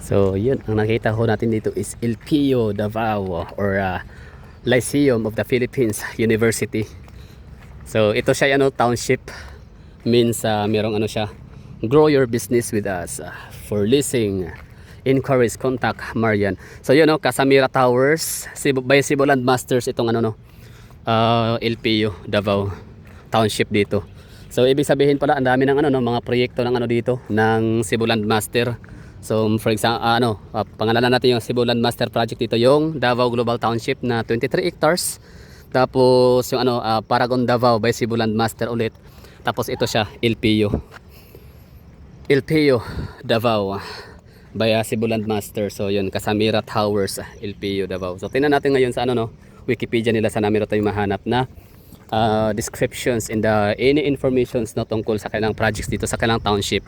So yun, ang nakita ko natin dito is LPU Davao or Lyceum of the Philippines University. So ito siya ano, township, means merong ano siya, grow your business with us. For leasing, inquiries, contact Marian. So yun no, Casamira Towers by Cebuland Masters itong ano no, LPU Davao township dito. So ibig sabihin pala ang dami ng ano no, mga proyekto ng ano dito ng Cebuland Master. So for example, pangalanan natin yung Cebuland Master project dito, yung Davao Global Township na 23 hectares. Tapos yung ano, Paragon Davao by Cebuland Master ulit. Tapos ito siya, LPU Davao by Cebuland Master. So yun, Casamira Towers, LPU Davao. So tingnan natin ngayon sa ano no, Wikipedia nila, sana meron tayong mahanap na descriptions and any informations no tungkol sa kailang projects dito sa kailang township.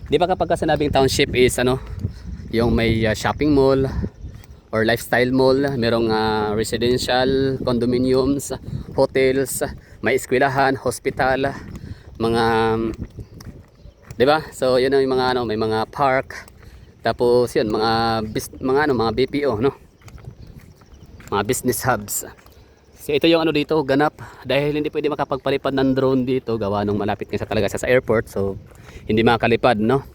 Di ba kapag sinabing township is ano, yung may shopping mall or lifestyle mall, merong residential, condominiums, hotels, may eskwelahan, hospital, mga di ba? So yun ang mga ano, may mga park. Tapos yun, mga BPO no. Mga business hubs. So ito yung ano dito, ganap, dahil hindi pwede makapagpalipad ng drone dito gawa nung malapit nga sa talaga sa airport, so hindi makakalipad no.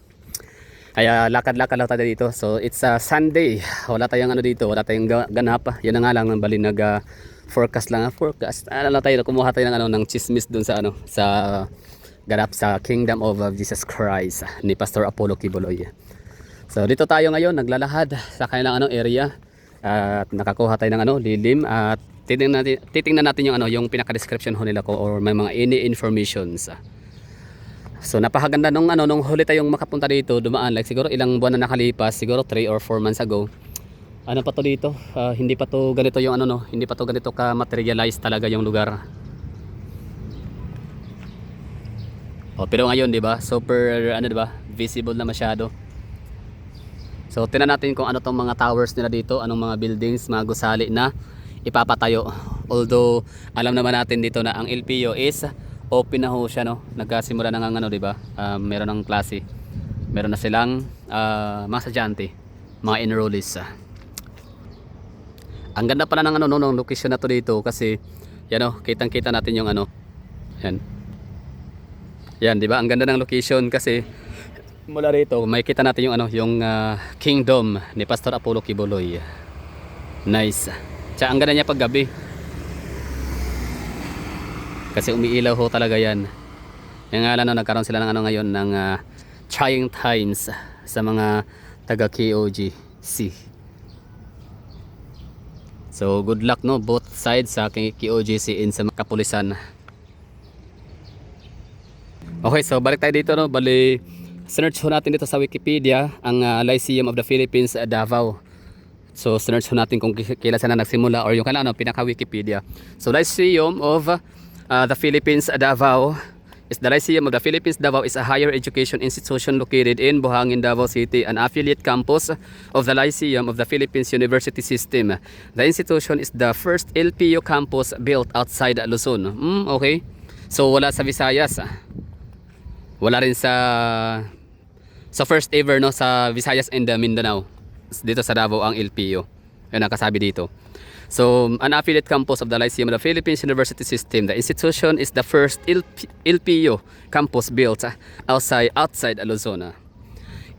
Kaya lakad-lakad lang tayo dito. So it's a Sunday, wala tayong ano dito, wala tayong ganap. Yan na nga lang, bali nag forecast lang, ano lang tayo, kumuha tayo ng ano, ng chismis dun sa ano, sa ganap sa Kingdom of Jesus Christ ni Pastor Apollo Kibuloy. So dito tayo ngayon naglalahad sa kanilang ano area, at nakakuha tayo ng ano lilim, at titingnan natin yung ano, yung pinaka-description ho nila ko or may mga any informations. So napakaganda nung ano, nung huli tayong makapunta dito, dumaan like siguro ilang buwan na nakalipas, siguro 3 or 4 months ago. Ano pa to dito? Hindi pa to ganito yung ano no, hindi pa to ganito ka materialize talaga yung lugar. Pero ngayon, 'di ba? Super ano, 'di ba? Visible na masyado. So tingnan natin kung ano tong mga towers nila dito, anong mga buildings, mga gusali na ipapatayo. Although alam naman natin dito na ang LPU is open na ho siya no. Nagkasimula na ng ano, 'di ba? Meron ng klase. Meron na silang mga estudyante, mga enrollees. Ang ganda pala ng ano no, ng location na to dito kasi yan oh, kitang-kita natin yung ano. Yan. Yan, 'di ba? Ang ganda ng location kasi mula rito makikita natin yung ano, yung kingdom ni Pastor Apollo Kibuloy. Nice. Tsaka ang ganda niya pag gabi. Kasi umiilaw ho talaga yan. Yung nga lang no, nagkaroon sila ng ano ngayon ng trying times sa mga taga KOGC. So good luck no, both sides sa KOGC in sa kapulisan. Okay, so balik tayo dito no, bali search ho natin dito sa Wikipedia ang Lyceum of the Philippines Davao. So search ho natin kung kailan sana nagsimula or yung kailan ano, pinaka Wikipedia. So Lyceum of the Philippines Davao is the Lyceum of the Philippines Davao is a higher education institution located in Buhangin, Davao City, an affiliate campus of the Lyceum of the Philippines University System. The institution is the first LPU campus built outside Luzon. Okay. So wala sa Visayas. Wala rin sa first ever no sa Visayas and Mindanao. Dito sa Davao ang LPU. Yan nakasabi dito. So, an affiliate campus of the Lyceum of the Philippines University System. The institution is the first LPU campus built outside Luzon.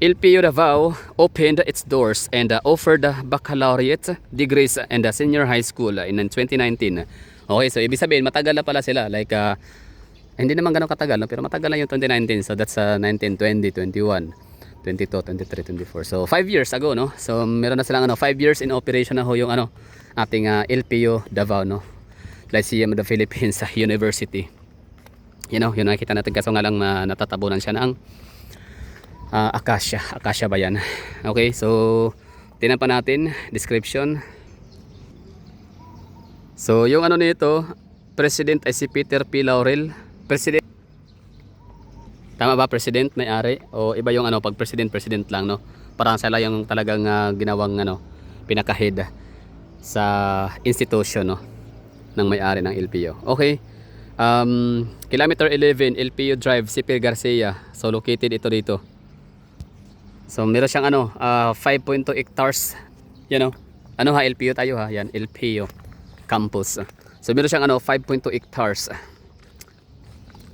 LPU Davao opened its doors and offered baccalaureate degrees and senior high school in 2019. Okay, so ibig sabihin matagal na pala sila, like hindi naman ganun katagal no? Pero matagal na yung 2019. So that's 19, 20, 21, 22, 23, 24. So 5 years ago no. So meron na silang ano, 5 years in operation na ho yung ano, ating LPU Davao no, Lyceum of the Philippines University. You know, yun nakita natin, kaso nga lang natatabunan siya ng Acacia ba yan? Okay, so tingnan pa natin description. So yung ano nito, President ay si Peter P. Laurel. President, tama ba? President may-ari o iba yung ano, pag president lang no? Parang sila yung talagang ginawang ano, pinaka-head sa institution no, ng may-ari ng LPU. Okay. Kilometer 11 LPU Drive, Sipil Garcia. So located ito dito. So meron siyang ano 5.2 hectares. Yan oh. Ano ha, LPU tayo ha. Yan, LPU campus. So meron siyang ano 5.2 hectares.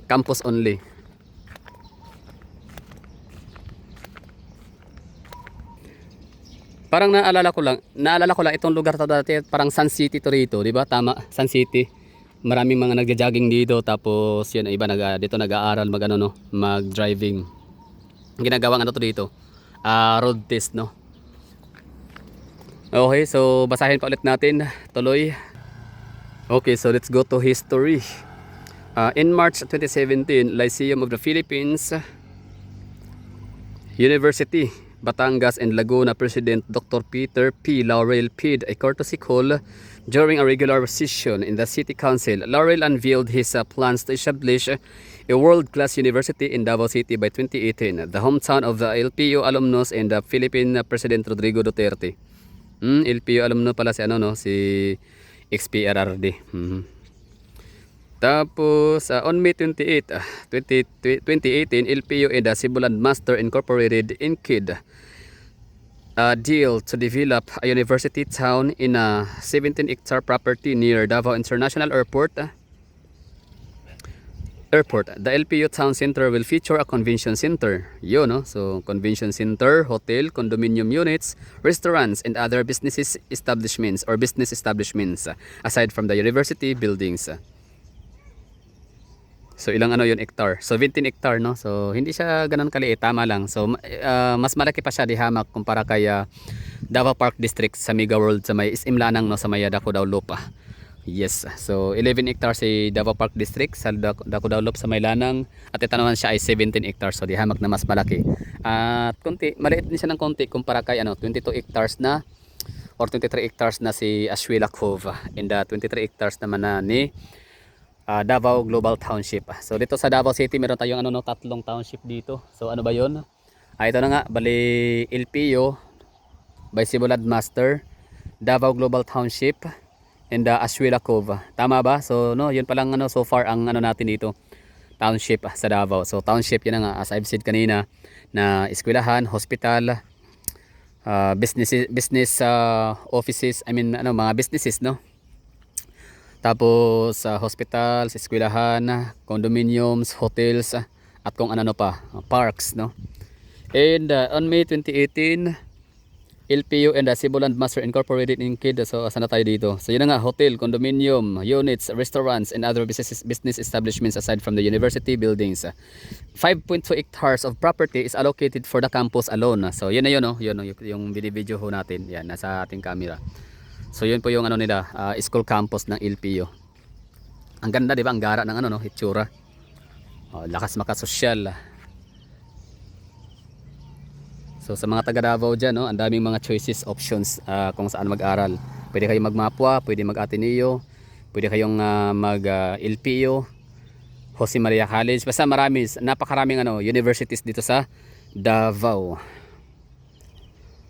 Campus only. Parang naalala ko lang itong lugar to dati, parang Sun City to rito, 'di ba? Tama, Sun City. Maraming mga nagja-jogging dito, tapos yan iba dito nag-aaral mag ano no, mag-driving. Ginagawang ano to dito. Road test no. Okay, so basahin pa ulit natin, tuloy. Okay, so let's go to history. In March 2017, Lyceum of the Philippines University, Batangas and Laguna President Dr. Peter P. Laurel paid a courtesy call during a regular session in the City Council. Laurel unveiled his plans to establish a world-class university in Davao City by 2018, the hometown of the LPU alumnus and the Philippine President Rodrigo Duterte. LPU alumno pala si ano no, si XPRRD. Tapos on May 28, 2018, LPU and Cebuland Master Incorporated inked a deal to develop a university town in a 17-hectare property near Davao International Airport. The LPU Town Center will feature a convention center. Yun, no? So, convention center, hotel, condominium units, restaurants, and other business establishments aside from the university buildings. So ilang ano yun hectare? So 17 hectare no. So hindi siya ganoon kaliit, tama lang. So mas malaki pa siya di hamak kumpara kay Davao Park District sa Mega World sa may SM Lanang no, sa may Dako Daw Loop. Yes. So 11 hectares si Davao Park District sa Dako Daw Loop sa may Lanang, at ito naman siya ay 17 hectares, so di hamak na mas malaki. At konti, maliit din siya ng konti kumpara kay 22 hectares na or 23 hectares na si Ashuela Cove, and 23 hectares naman na ni Davao Global Township. So dito sa Davao City meron tayong tatlong township dito. So ano ba 'yon? Ito na nga, bali LPU by Cebuland Master, Davao Global Township, and Ashuela Cove. Tama ba? So no, 'yun pa lang so far ang natin dito. Township sa Davao. So township 'yan nga, as I've said kanina, na eskwelahan, hospital, business offices, mga businesses no. Tapos hospitals, eskwelahan, condominiums, hotels, at kung ano pa, parks no. And on May 2018, LPU and Cebuland Master Incorporated inked. So saan na tayo dito? So yun na nga, hotel, condominium, units, restaurants, and other business establishments aside from the university buildings. 5.2 hectares of property is allocated for the campus alone. So yun na yun no, yun yung video ho natin. Yan, nasa ating camera. So yun po yung nila, school campus ng LPU. Ang ganda, di ba? Ang gara ng hitsura. Lakas makasosyal. So sa mga taga Davao dyan, no, ang daming mga choices, options kung saan mag-aral. Pwede kayong mag-Mapua, pwede mag-Ateneo, pwede kayong mag-LPU, Jose Maria College. Basta napakaraming universities dito sa Davao.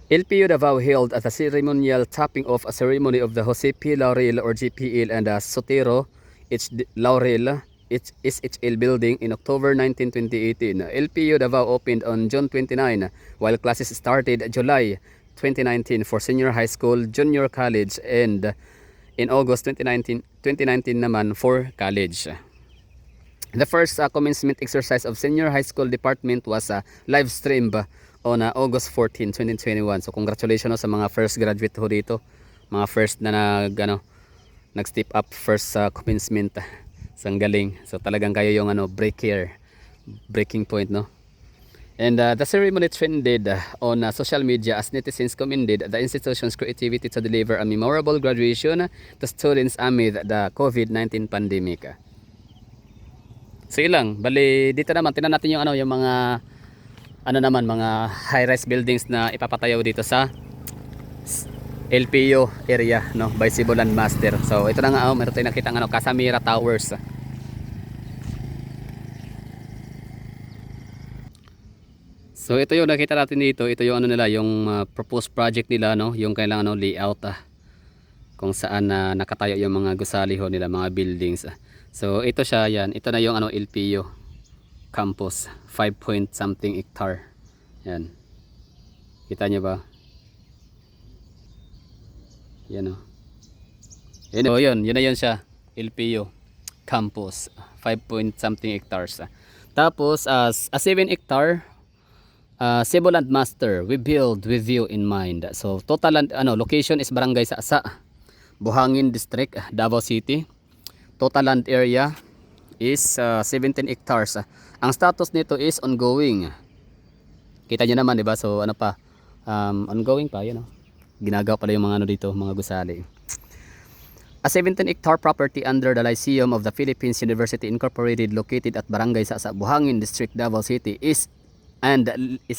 LPU Davao held at a ceremonial topping off a ceremony of the Jose P. Laurel or GPL and Sotero H. Laurel SHL building in October 19, 2018. LPU Davao opened on June 29 while classes started July 2019 for senior high school, junior college, and in August 2019 naman for college. The first commencement exercise of senior high school department was live streamed on August 14, 2021. So congratulations sa mga first graduate ho dito. Mga first na nag-step up first commencement. Sang galing. So talagang kayo yung breaking point no. And the ceremony trended on social media as netizens commended the institution's creativity to deliver a memorable graduation to students amid the COVID-19 pandemic. So ilang, bali dito naman tingnan natin yung yung mga mga high-rise buildings na ipapatayo dito sa LPU area no, by Cebuland Master. So ito na nga, meron tayong nakita Casamira Towers. So ito yung nakita natin dito, ito yung nila, yung proposed project nila no, yung kailangan layout kung saan nakatayo yung mga gusali ho nila, mga buildings. So ito siya, yan, ito na yung LPU campus, 5 point something hectare. Yan. Kita nyo ba? Yan o. Yun, oh, yun na yun siya. LPU campus. 5 point something hectares. Tapos as a 7 hectare Cebu Land Master, we build with you in mind. So total land, location is Barangay Saasa, Buhangin District, Davao City. Total land area is 17 hectares. Ang status nito is ongoing. Kita nyo naman, 'di ba? So ano pa? Ongoing pa, yun, ginagawa pala yung mga dito, mga gusali. A 17-hectare property under the Lyceum of the Philippines University Incorporated located at Barangay Saasa, Buhangin District, Davao City is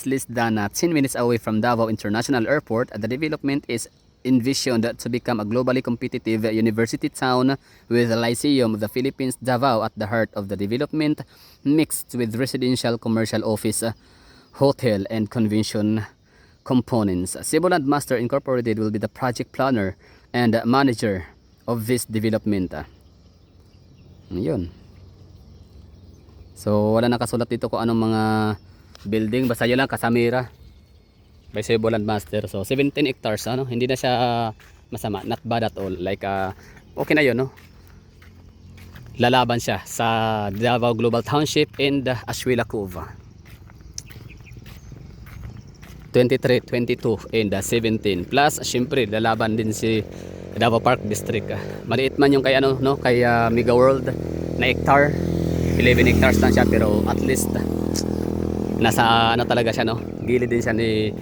less than 10 minutes away from Davao International Airport. The development is envisioned to become a globally competitive university town with the Lyceum of the Philippines, Davao at the heart of the development, mixed with residential, commercial, office, hotel and convention components. Cebu Land Master Incorporated will be the project planner and manager of this development. Yun. So wala nakasulat dito kung anong mga building, basta yun lang, Casamira by Cebu Land Master. So 17 hectares, hindi na siya masama, not bad at all. Like okay na yun, lalaban siya sa Davao Global Township and Ashuela Cove. 23, 22 and 17 plus syempre lalaban din si Davao Park District. Maliit man yung kay kay Mega World na hectare, 11 hectares lang siya, pero at least nasa talaga siya, gilid din siya ni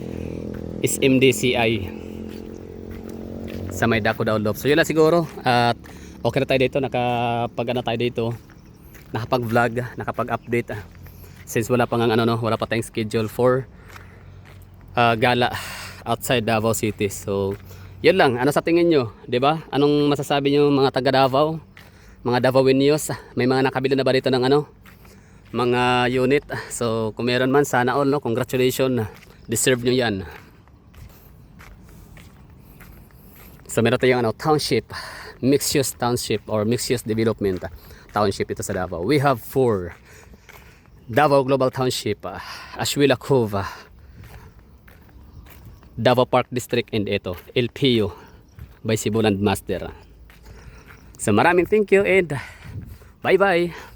SMDCI sa may Daco Downloop. So yun lang siguro, at okay na tayo dito, tayo dito, nakapag vlog, nakapag update, since wala pang wala pa tayong schedule for gala outside Davao City. So yun lang, sa tingin nyo, 'di ba? Anong masasabi nyo mga taga Davao, mga Davaoenos? May mga nakabili na ba dito ng mga unit? So kung meron man, sana all, congratulations, deserve nyo yan. So meron tayong township, mixed use township or mixed use development township ito sa Davao. We have 4 Davao Global Township, Ashuela Cove, Davao Park District, and ito LPU by Cebu Land Master. So maraming thank you and bye bye.